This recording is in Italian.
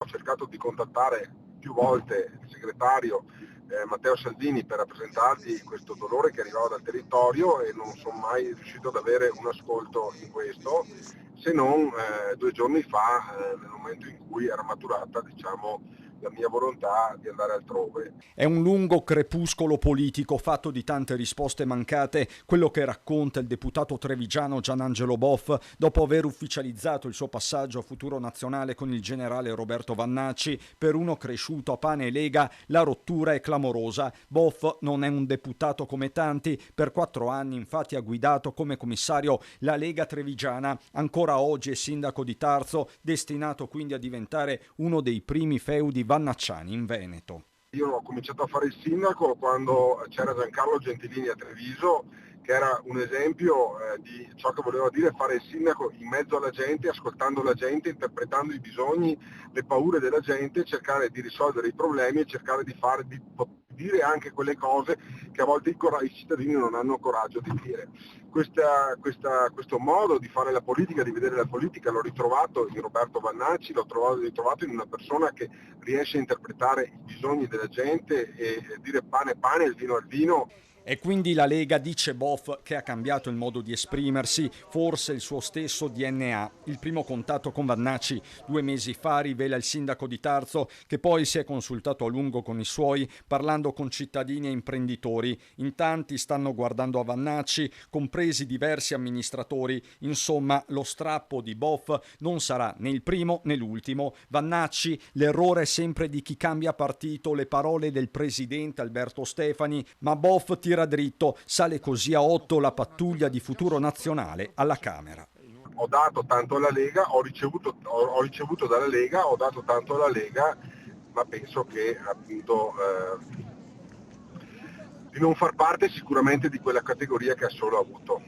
cercato di contattare più volte il segretario Matteo Salvini per rappresentargli questo dolore che arrivava dal territorio e non sono mai riuscito ad avere un ascolto in questo, se non 2 giorni fa, nel momento in cui era maturata, diciamo, la mia volontà di andare altrove. È un lungo crepuscolo politico fatto di tante risposte mancate, quello che racconta il deputato trevigiano Gianangelo Boff dopo aver ufficializzato il suo passaggio a Futuro Nazionale con il generale Roberto Vannacci. Per uno cresciuto a pane e lega la rottura è clamorosa. Boff non è un deputato come tanti, per 4 anni infatti ha guidato come commissario la Lega Trevigiana, ancora oggi è sindaco di Tarzo, destinato quindi a diventare uno dei primi feudi vannacciani in Veneto. Io ho cominciato a fare il sindaco quando c'era Giancarlo Gentilini a Treviso, che era un esempio di ciò che voleva dire fare il sindaco in mezzo alla gente, ascoltando la gente, interpretando i bisogni, le paure della gente, cercare di risolvere i problemi e cercare di dire anche quelle cose che a volte i cittadini non hanno coraggio di dire. Questo modo di fare la politica, di vedere la politica, l'ho ritrovato in Roberto Vannacci, l'ho ritrovato in una persona che riesce a interpretare i bisogni della gente e dire pane è pane, il vino è il vino. E quindi la Lega, dice Boff, che ha cambiato il modo di esprimersi, forse il suo stesso DNA. Il primo contatto con Vannacci 2 mesi fa rivela il sindaco di Tarzo, che poi si è consultato a lungo con i suoi, parlando con cittadini e imprenditori. In tanti stanno guardando a Vannacci, compresi diversi amministratori. Insomma, lo strappo di Boff non sarà né il primo né l'ultimo. Vannacci, l'errore è sempre di chi cambia partito, le parole del presidente Alberto Stefani, ma Boff tira dritto, sale così a 8 la pattuglia di Futuro Nazionale alla Camera. Ho dato tanto alla Lega, ho ricevuto dalla Lega, ho dato tanto alla Lega, ma penso che appunto di non far parte sicuramente di quella categoria che ha solo avuto.